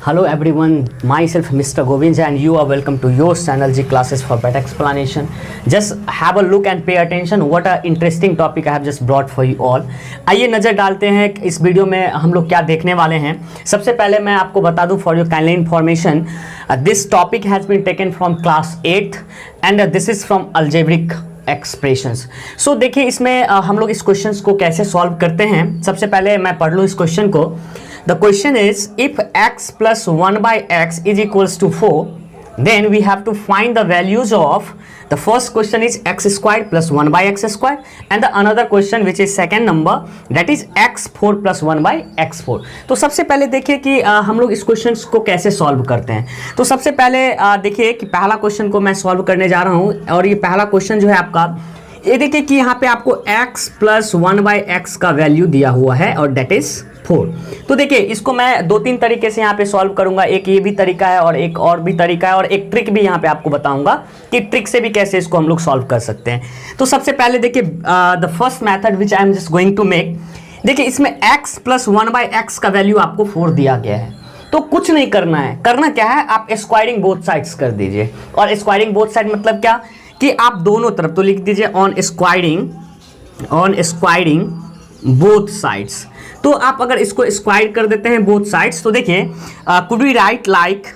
Hello everyone, myself Mr. Govind and you are welcome to your channel G Classes for Better Explanation. Just have a look and pay attention what a interesting topic I have just brought for you all. आइए नज़र डालते हैं इस video में हम लोग क्या देखने वाले हैं। सबसे पहले मैं आपको बता दूं for your kindly information, this topic has been taken from class 8 and this is from algebraic expressions. So देखिए इसमें हम लोग इस क्वेश्चन को कैसे सॉल्व करते हैं। सबसे पहले मैं पढ़ लूँ इस क्वेश्चन को। The question is, if x plus 1 by x is equals to 4, then we have to find the values of, the first question is x squared plus 1 by x squared and the another question which is second number that is x4 plus 1 by x4। तो सबसे पहले देखिए कि हम लोग इस question को कैसे सॉल्व करते हैं। तो सबसे पहले देखिए कि पहला क्वेश्चन को मैं सॉल्व करने जा रहा हूँ और ये पहला क्वेश्चन जो है आपका, ये देखिए कि यहाँ पे आपको x प्लस 1 बाई एक्स का वैल्यू दिया हुआ है और डेट इज 4। तो देखिए इसको मैं दो तीन तरीके से यहाँ पे सॉल्व करूंगा। एक ये भी तरीका है और एक और भी तरीका है और एक ट्रिक भी यहाँ पे आपको बताऊंगा कि ट्रिक से भी कैसे इसको हम लोग सॉल्व कर सकते हैं। तो सबसे पहले देखिए the first method which I am just going to make, देखिए इसमें x प्लस 1 बाई एक्स का वैल्यू आपको 4 दिया गया है। तो कुछ नहीं करना है, करना क्या है, आप स्क्वायरिंग बोथ साइड्स कर दीजिए। और स्क्वायरिंग बोथ साइड मतलब क्या कि आप दोनों तरफ, तो लिख दीजिए ऑन स्क्वायरिंग बोथ साइड्स। तो आप अगर इसको स्क्वायर कर देते हैं बोथ साइड्स तो देखिए could we write like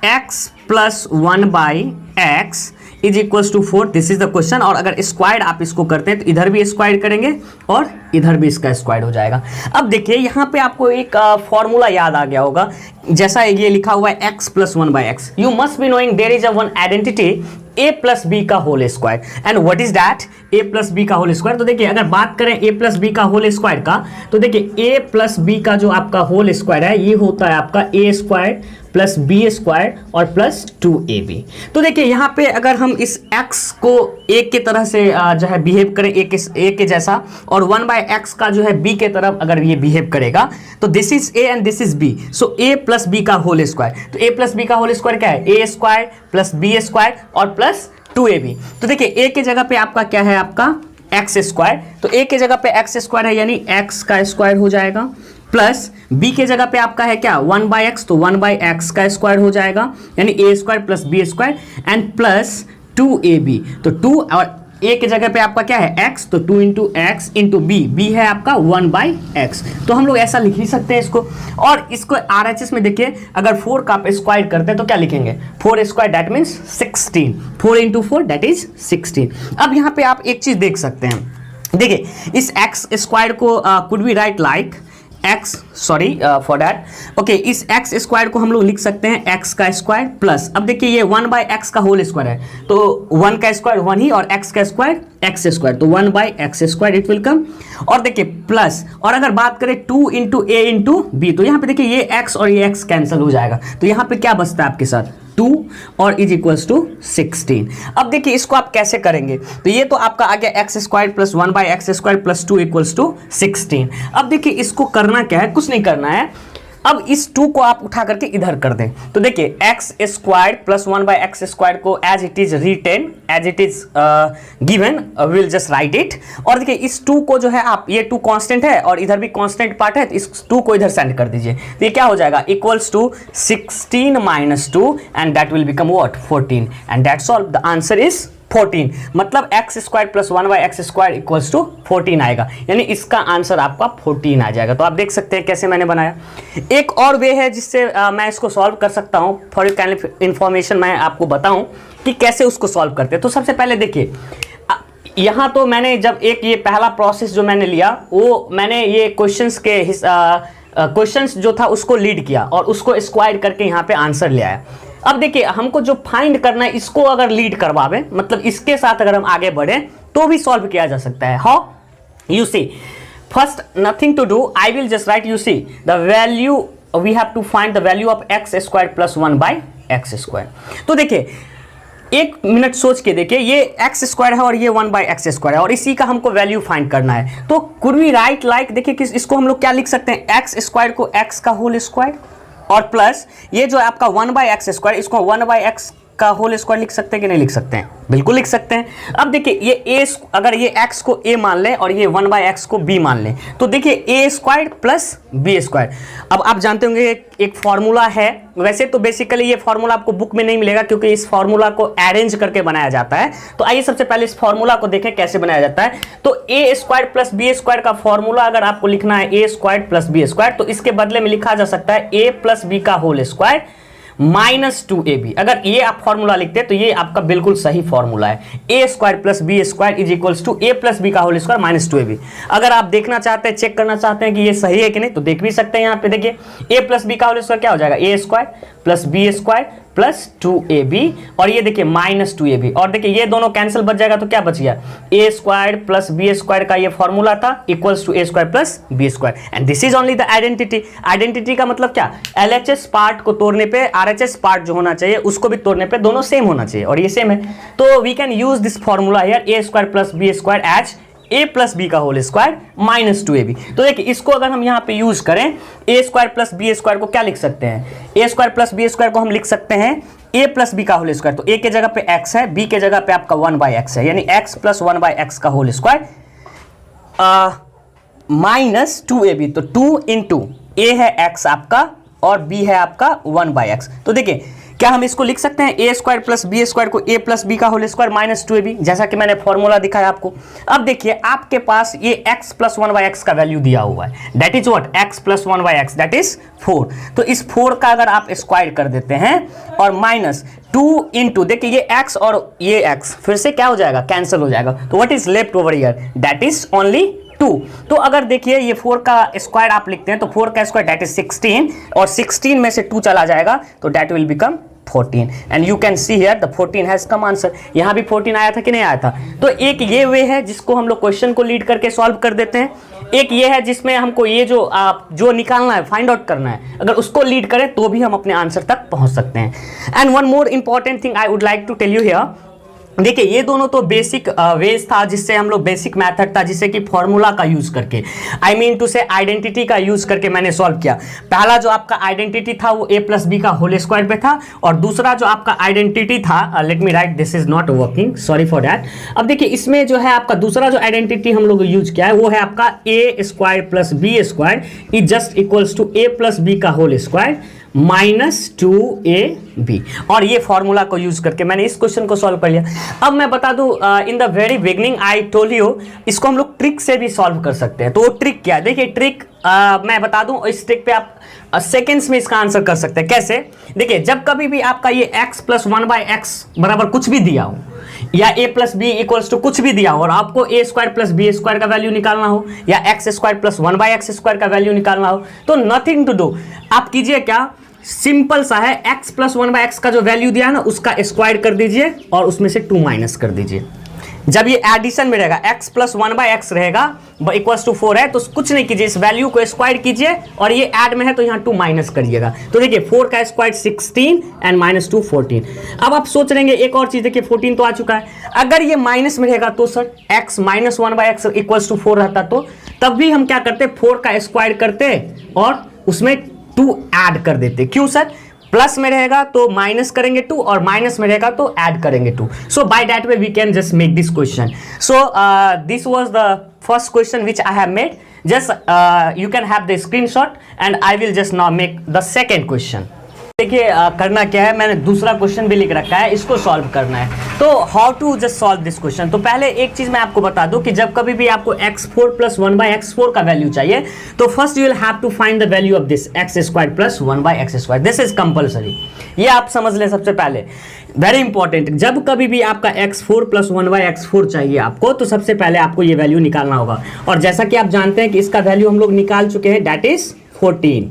x plus 1 by x is equals to 4, this is the question. और अगर स्क्वायर आप इसको करते हैं तो इधर भी स्क्वायर करेंगे और इधर भी इसका स्क्वायर हो जाएगा। अब देखिए यहाँ पे आपको एक फॉर्मूला याद आ गया होगा, जैसा ये लिखा हुआ है x plus 1 by x. You must be knowing there is a one identity a plus b का whole square and what is that a plus b का होल स्क्वायर। तो देखिए अगर बात करें a प्लस बी का होल स्क्वायर का, तो देखिए a प्लस बी का जो आपका होल स्क्वायर है ये होता है आपका a square plus b square और प्लस 2ab। तो देखिए यहाँ पे अगर हम इस x को a के तरह से जो है बिहेव करें, a के जैसा, और 1 बाई एक्स का जो है b के तरफ अगर ये बिहेव करेगा तो this is a and this is b, so a plus b का होल स्क्वायर। तो a प्लस बी का होल स्क्वायर क्या है, a square plus b square और प्लस 2ab। तो देखिए a के जगह पे आपका क्या है, आपका एक्स स्क्वायर। तो a के जगह पे एक्स स्क्वायर है यानी x का स्क्वायर हो जाएगा, प्लस b के जगह पे आपका है क्या 1 बाई एक्स, तो 1 बाई एक्स का स्क्वायर हो जाएगा यानी a square plus b square and plus 2ab। तो 2 और a के जगह पे आपका क्या है x, तो 2 इंटू एक्स इंटू b है आपका 1 बाई एक्स। तो हम लोग ऐसा लिख ही सकते हैं इसको। और इसको RHS में देखिए अगर 4 का आप स्क्वायर करते हैं तो क्या लिखेंगे, 4 square that means 16, 4 into 4 that is 16। अब यहाँ पे आप एक चीज देख सकते हैं, देखिए इस x स्क्वायर को could we write like x, sorry for that, okay, इस x स्क्वायर को हम लोग लिख सकते हैं x का स्क्वायर प्लस, अब देखिए ये 1 बाई एक्स का होल स्क्वायर है तो 1 का स्क्वायर 1 ही और x का स्क्वायर x स्क्वायर, तो 1 by x square it will कम। और देखिए प्लस, और अगर बात करें 2 इंटू a इंटू बी, तो यहाँ पे देखिए ये x और ये x कैंसिल हो जाएगा, तो यहाँ पे क्या बचता है आपके साथ 2 और इज इक्वल्स टू 16। अब देखिए इसको आप कैसे करेंगे, तो ये तो आपका आ गया x square plus 1 by x square plus 2 equals to 16। अब देखिए इसको करना क्या है, कुछ नहीं करना है। अब इस 2 को आप उठा करके इधर कर दें, तो देखिए x square plus 1 by x square को as it is written, as it is given, will just write it. और देखिए इस 2 को जो है आप, ये 2 कांस्टेंट है और इधर भी कांस्टेंट पार्ट है, तो इस 2 को इधर सेंड कर दीजिए, तो ये क्या हो जाएगा equals to 16 minus 2 and that will become what 14 and that's all, the answer is 14। मतलब x square plus 1 by x square equals to 14 आएगा, यानी इसका आंसर आपका 14 आ जाएगा। तो आप देख सकते हैं कैसे मैंने बनाया। एक और वे है जिससे मैं इसको सॉल्व कर सकता हूँ, फॉर योर काइंडली इन्फॉर्मेशन मैं आपको बताऊं कि कैसे उसको सॉल्व करते हैं। तो सबसे पहले देखिए यहाँ तो मैंने जब ये पहला प्रोसेस जो मैंने लिया, वो मैंने ये क्वेश्चंस जो था उसको लीड किया और उसको स्क्वायर करके यहाँ पे आंसर ले आया। अब देखिए हमको जो फाइंड करना है, इसको अगर लीड करवावे, मतलब इसके साथ अगर हम आगे बढ़े तो भी सॉल्व किया जा सकता है। How, you see, first nothing to do, I will just write, you see the value, we have to find the value of x square plus 1 by x square. तो देखिए एक मिनट सोच के देखिए, ये एक्स स्क्वायर है और ये 1 बाई एक्स स्क्वायर है और इसी का हमको वैल्यू फाइंड करना है। तो कुड वी राइट लाइक, देखिए किस, इसको हम लोग क्या लिख सकते हैं, एक्स स्क्वायर को एक्स का होल स्क्वायर और प्लस ये जो आपका 1 बाई एक्स स्क्वायर, इसको 1 बाई एक्स का होल स्क्वायर लिख सकते हैं कि नहीं लिख सकते हैं? बिल्कुल लिख सकते हैं। अब देखिए ये अगर ये x को a मान लें और ये 1/x को b मान लें तो देखिए a square plus b square. अब आप जानते होंगे एक फॉर्मूला है, वैसे तो बेसिकली ये फॉर्मूला आपको बुक में नहीं मिलेगा क्योंकि इस फॉर्मूला को अरेंज करके बनाया जाता है। तो आइए सबसे पहले इस फॉर्मूला को देखें कैसे बनाया जाता है। तो a square plus b square का फॉर्मूला अगर आपको लिखना है a square plus b square, तो इसके बदले में लिखा जा सकता है a प्लस b का होल स्क्वायर माइनस 2ab। अगर ये आप फॉर्मूला लिखते हैं तो ये आपका बिल्कुल सही फॉर्मूला है। a square plus b square is equals to a plus b का होल स्क्वायर माइनस 2ab। अगर आप देखना चाहते हैं, चेक करना चाहते हैं कि ये सही है कि नहीं, तो देख भी सकते हैं। यहाँ पे देखिए a प्लस बी का होल स्क्वायर क्या हो जाएगा, a square plus b square plus 2ab, और ये देखिए माइनस 2ab, और देखिए ये दोनों कैंसिल बच जाएगा तो क्या बच गया, a square plus b square का ये फॉर्मूला था equals to a square plus b square, and this is only the identity. Identity का मतलब क्या, LHS पार्ट को तोड़ने पे RHS पार्ट जो होना चाहिए उसको भी तोड़ने पे दोनों सेम होना चाहिए, और ये सेम है। तो we can use this formula here a square plus b square as a plus b का होल स्क्वायर माइनस 2ab। तो देखिए इसको अगर हम यहाँ पे यूज करें, a square plus b square को क्या लिख सकते हैं, a square plus b square को हम लिख सकते हैं a प्लस बी का होल स्क्वायर। तो a के जगह पे x है, b के जगह पे आपका 1/x है, यानी x प्लस 1/x का होल स्क्वायर माइनस 2ab। तो 2 इंटू a है x आपका और b है आपका 1/x। तो देखिए क्या हम इसको लिख सकते हैं a square plus b square को a प्लस बी का होल स्क्वायर माइनस 2ab, जैसा कि मैंने फॉर्मूला दिखाया आपको। अब देखिए आपके पास ये x प्लस 1/x का वैल्यू दिया हुआ है, that is what, x plus 1/x that is 4। तो इस 4 का अगर आप स्क्वायर कर देते हैं और माइनस 2 इंटू, देखिए ये x और ये x फिर से क्या हो जाएगा, कैंसिल हो जाएगा। तो what is left over here, that is only 2। तो अगर देखिए ये 4 का स्क्वायर आप लिखते हैं तो 4 का स्क्वायर दैट इज 16, और 16 में से 2 चला जाएगा तो that will become 14, and you can see here the 14 has come answer. यहाँ भी 14 आया था कि नहीं आया था। तो एक ये वे है जिसको हम लोग क्वेश्चन को लीड करके सॉल्व कर देते हैं, एक ये है जिसमें हमको ये जो निकालना है, फाइंड आउट करना है, अगर उसको लीड करें तो भी हम अपने आंसर तक पहुंच सकते हैं। And one more important thing I would like to tell you here, देखिए ये दोनों तो बेसिक वेज था जिससे हम लोग, बेसिक मेथड था जिससे कि फॉर्मूला का यूज करके, आई मीन टू से आइडेंटिटी का यूज करके मैंने सॉल्व किया। पहला जो आपका आइडेंटिटी था वो a प्लस बी का होल स्क्वायर पे था, और दूसरा जो आपका आइडेंटिटी था, let me right, this is not working, sorry for that. अब देखिए इसमें जो है आपका दूसरा जो आइडेंटिटी हम लोग यूज किया है वो है आपका a square plus b square is just equals to a plus b का होल स्क्वायर माइनस 2ab, और ये फॉर्मूला को यूज करके मैंने इस क्वेश्चन को सॉल्व कर लिया। अब मैं बता दूं, in the very beginning I told you, इसको हम लोग ट्रिक से भी सॉल्व कर सकते हैं। तो वो ट्रिक क्या है, देखिए ट्रिक मैं बता दूं, इस ट्रिक पे आप सेकेंड्स में इसका आंसर कर सकते हैं। कैसे, देखिए जब कभी भी आपका ये x प्लस 1/x बराबर कुछ भी दिया हो, या a plus b equals to कुछ भी दिया हो, और आपको a square plus b square का वैल्यू निकालना हो, या x square plus 1/x square का वैल्यू निकालना हो, तो नथिंग टू डू, आप कीजिए क्या, सिंपल सा है, x प्लस 1/x का जो वैल्यू दिया है ना उसका स्क्वायर कर दीजिए और उसमें से 2 माइनस कर दीजिए। जब ये एडिशन में रहेगा, x प्लस 1/x रहेगा इक्वल्स टू 4 है, तो कुछ नहीं कीजिए, इस वैल्यू को स्क्वायर कीजिए, और ये ऐड में है तो यहाँ 2 माइनस करिएगा। तो देखिए 4 का स्क्वायर 16 एंड माइनस 2 14। अब आप सोच रहेंगे एक और चीज, देखिए 14 तो आ चुका है, अगर ये माइनस में रहेगा तो sir x minus 1/x equals to 4 रहता, तो तब भी हम क्या करते, 4 का स्क्वायर करते और उसमें 2 ऐड कर देते। क्यों सर, प्लस में रहेगा तो माइनस करेंगे 2, और माइनस में रहेगा तो ऐड करेंगे 2। So by that way we can just make this question. So this was the first question which I have made. Just you can have the screenshot and I will just now make the second question. देखिए करना क्या है, मैंने दूसरा question भी लिख रखा है, इसको सॉल्व करना है। तो how to just solve this question, तो पहले एक चीज मैं आपको बता दूं कि जब कभी भी आपको x4 प्लस 1/x4 का वैल्यू चाहिए तो first you will have to find the value of this x square plus 1/x square, this is compulsory, ये आप समझ लें सबसे पहले, वेरी इंपॉर्टेंट। जब कभी भी आपका x4 प्लस 1/x4 चाहिए आपको, तो सबसे पहले आपको ये वैल्यू निकालना होगा, और जैसा कि आप जानते हैं कि इसका वैल्यू हम लोग निकाल चुके हैं, दैट इज 14।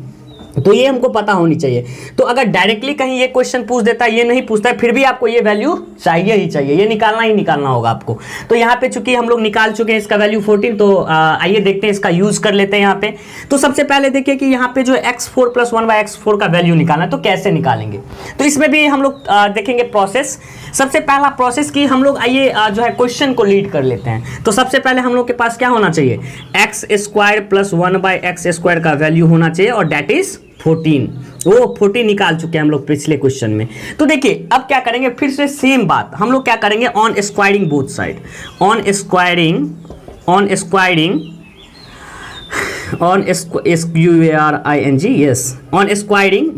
तो ये हमको पता होनी चाहिए। तो अगर डायरेक्टली कहीं ये क्वेश्चन पूछ देता है, ये नहीं पूछता है, फिर भी आपको ये वैल्यू चाहिए ही चाहिए, ये निकालना ही निकालना होगा आपको। तो यहाँ पे चूंकि हम लोग निकाल चुके हैं इसका वैल्यू 14, तो आइए देखते हैं इसका यूज कर लेते हैं यहाँ पे। तो सबसे पहले देखिए कि यहाँ पे जो x4 प्लस 1/x4 का वैल्यू निकालना है, तो कैसे निकालेंगे, तो इसमें भी हम लोग देखेंगे प्रोसेस। सबसे पहला प्रोसेस की हम लोग आइए जो है क्वेश्चन को लीड कर लेते हैं। तो सबसे पहले हम लोग के पास क्या होना चाहिए, x square plus 1/x square का वैल्यू होना चाहिए, और दैट इज 14, वो 14 निकाल चुके हैं हम लोग पिछले क्वेश्चन में। तो देखिए अब क्या करेंगे, फिर से सेम बात हम लोग क्या करेंगे, on squaring both side, on squaring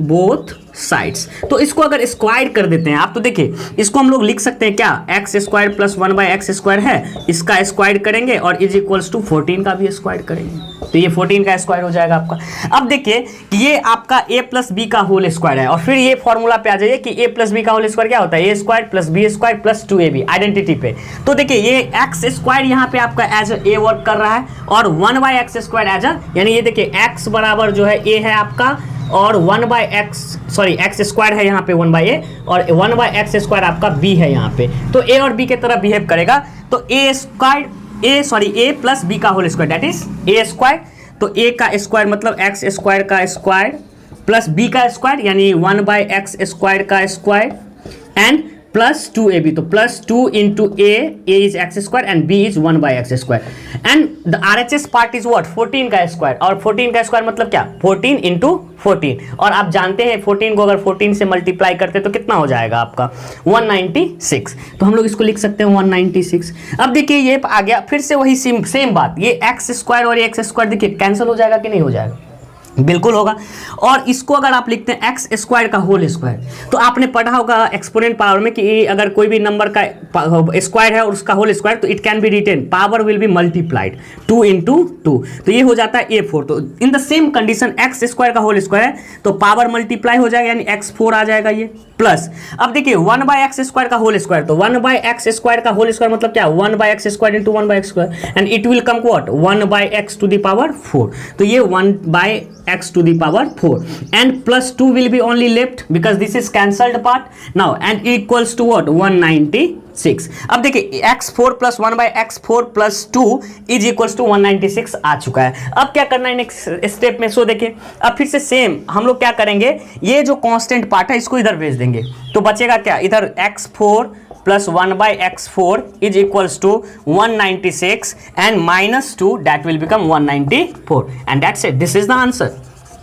both sides. तो इसको अगर स्क्वायर कर देते हैं आप, तो देखिए इसको हम लोग लिख सकते हैं क्या, x square plus 1/x square है, इसका स्क्वायर करेंगे और इज इक्वल्स टू 14 का भी स्क्वायर करेंगे, तो ये 14 का स्क्वायर हो जाएगा आपका। अब देखिए कि ये आपका a प्लस बी का होल स्क्वायर है, और फिर ये फॉर्मूला पे आ जाइए कि a प्लस बी का होल स्क्वायर क्या होता है, a square plus b square plus 2ab, identity पे। तो देखिए ये एक्स स्क्वायर यहाँ पे आपका एज ए वर्क कर रहा है, और 1/x स्क्वायर एज अ, यानी ये देखिए x बराबर जो है a है आपका, और 1/x स्क्वायर है यहाँ पे 1/a, और 1/x स्क्वायर आपका b है यहाँ पे, तो a और b के तरह बिहेव करेगा। तो a प्लस b का whole square that is a square, तो a का स्क्वायर मतलब x स्क्वायर का स्क्वायर प्लस b का स्क्वायर यानी 1/x स्क्वायर का स्क्वायर एंड प्लस 2ab, तो plus 2 into a is x square and b is 1/x square and the RHS part is what 14 का square, और 14 का square मतलब क्या 14 इंटू 14, और आप जानते हैं 14 को अगर 14 से मल्टीप्लाई करते तो कितना हो जाएगा आपका 196, तो हम लोग इसको लिख सकते हैं 196। अब देखिए ये आ गया, फिर से वही सेम बात, ये एक्स स्क्वायर और एक्स स्क्वायर देखिए कैंसिल हो जाएगा कि नहीं हो जाएगा, बिल्कुल होगा। और इसको अगर आप लिखते हैं एक्स स्क्वायर का होल स्क्वायर, तो आपने पढ़ा होगा एक्सपोनेंट पावर में कि अगर कोई भी नंबर का स्क्वायर है और उसका होल स्क्वायर, तो it can be written power will be multiplied 2 into 2, तो ये हो जाता है a4। तो in the same condition x square का होल स्क्वायर है तो पावर मल्टीप्लाई हो जाएगा यानी x4 आ जाएगा ये, प्लस अब देखिए 1/x स्क्वायर का होल स्क्वायर, तो 1/x स्क्वायर का होल स्क्वायर मतलब क्या 1/x square into 1/x square and it will come what 1/x to the power 4, तो ये 1/x to the power 4 and plus 2 will be only left because this is cancelled part now and equals to what 196। अब देखिए x4 plus 1/x4 plus 2 is equals to 196 आ चुका है। अब क्या करना है नेक्स्ट स्टेप में, सो देखिए अब फिर से सेम हम लोग क्या करेंगे, ये जो कांस्टेंट पार्ट है इसको इधर भेज देंगे, तो बचेगा क्या इधर x4 plus 1/x4 is equals to 196 and minus 2 that will become 194 and that's it, this is the answer।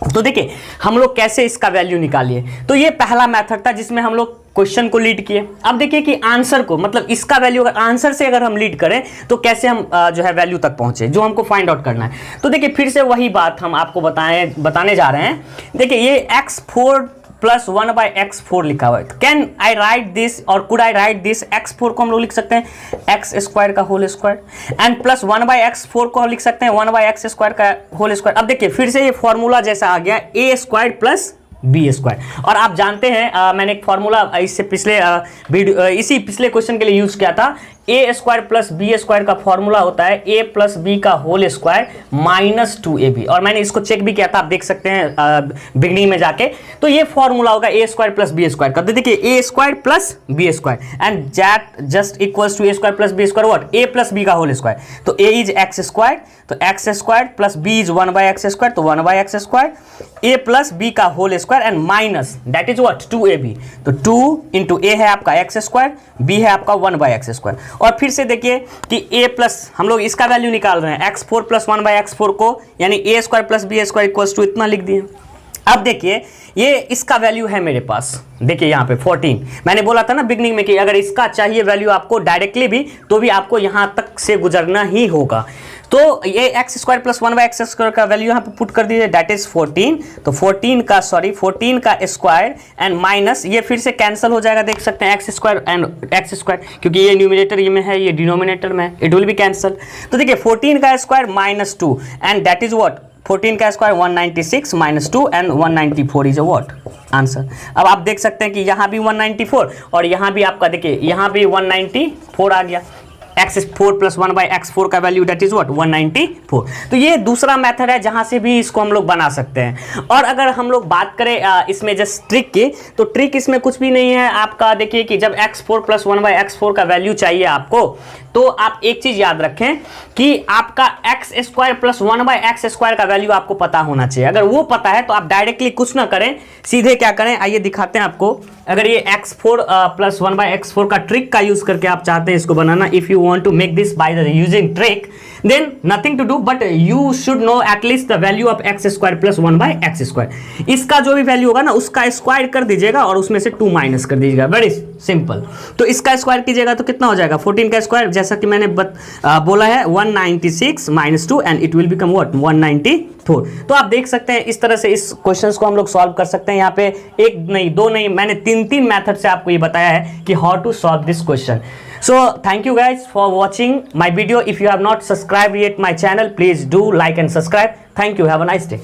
तो देखिए हम लोग कैसे इसका वैल्यू निकालिए, तो ये पहला मेथड था जिसमें हम लोग क्वेश्चन को लीड किए। अब देखिए कि आंसर को मतलब इसका वैल्यू अगर आंसर से अगर हम लीड करें तो कैसे हम जो है वैल्यू तक पहुंचे जो हमको फाइंड आउट करना है। तो देखिए फिर से वही बात हम आपको बताने जा रहे हैं। देखिए ये x4 प्लस 1/x4 लिखा हुआ है, कैन आई राइट दिस और could I write this, x4 को हम लोग लिख सकते हैं एक्स स्क्वायर का whole square and plus 1/x4 को हम लिख सकते हैं 1/x स्क्वायर का होल स्क्वायर। अब देखिए फिर से ये फॉर्मूला जैसा आ गया a square plus b square, और आप जानते हैं मैंने एक फॉर्मूला इससे इसी पिछले क्वेश्चन के लिए यूज किया था, ए स्क्वायर प्लस बी स्क्वायर का फॉर्मूला होता है ए प्लस बी का होल स्क्वायर माइनस 2ab, और मैंने इसको चेक भी किया था, आप देख सकते हैं बिगनिंग में जाके। तो ये फॉर्मूला होगा a square plus b square का, तो देखिए a square plus b square and that just equals to a square plus b square what a plus b का होल स्क्वायर, तो ए इज एक्स स्क्वायर, तो x square plus b is 1/x square, तो 1/x square a plus b का whole square and minus that is what 2ab, तो 2 into ए है आपका x square, B है आपका 1/x स्क्वायर। और फिर से देखिए कि a प्लस हम लोग इसका वैल्यू निकाल रहे हैं x4 प्लस 1/x4 को, यानी a square plus b square equals to इतना लिख दिए। अब देखिए ये इसका वैल्यू है मेरे पास, देखिए यहाँ पे 14, मैंने बोला था ना बिगनिंग में कि अगर इसका चाहिए वैल्यू आपको डायरेक्टली भी तो भी आपको यहाँ तक से गुजरना ही होगा। तो ये x square plus 1/x square का वैल्यू यहाँ पे पुट कर दीजिए दैट इज 14, तो 14 का स्क्वायर एंड माइनस ये फिर से कैंसिल हो जाएगा, देख सकते हैं x square and x square, क्योंकि ये न्यूमिनेटर ये में है ये डिनोमिनेटर में, इट विल बी कैंसल। तो देखिए 14 का square minus 2 and that is what 14 का square 196 minus 2 and 194 is a what answer. अब आप देख सकते हैं कि यहाँ भी 194 और यहाँ भी आपका देखिए यहाँ भी 194 आ गया, x4 प्लस 1/x4 का वैल्यू दैट इज व्हाट 194। तो ये दूसरा मेथड है जहां से भी इसको हम लोग बना सकते हैं। और अगर हम लोग बात करें इसमें जस्ट ट्रिक की, तो ट्रिक इसमें कुछ भी नहीं है आपका। देखिए कि जब x4 प्लस 1/x4 का वैल्यू चाहिए आपको, तो आप एक चीज याद रखें कि आपका x square plus 1/x square का वैल्यू आपको पता होना चाहिए। अगर वो पता है तो आप डायरेक्टली कुछ ना करें, सीधे क्या करें आइए दिखाते हैं आपको। अगर ये x4 प्लस 1/x4 का ट्रिक का यूज करके आप चाहते हैं इसको बनाना, if you want to make this by the using trick, then nothing to do but you should know at least the value of x square plus 1 by x square. इसका जो भी वैल्यू होगा ना उसका स्क्वायर कर दीजिएगा और उसमें से 2 माइनस कर दीजिएगा, वेरी सिंपल। तो इसका स्क्वायर कीजिएगा तो कितना हो जाएगा 14 का स्क्वायर, जैसा कि मैंने बोला है 196 minus 2 and it will become what 194। तो आप देख सकते हैं इस तरह से इस क्वेश्चंस को हम लोग सॉल्व कर सकते हैं। यहाँ पे एक नहीं दो नहीं, मैंने तीन मेथड से आपको ये बताया है कि how to solve this question. So thank you guys for watching my video. If you have not subscribed yet my channel, please do like and subscribe. Thank you. Have a nice day.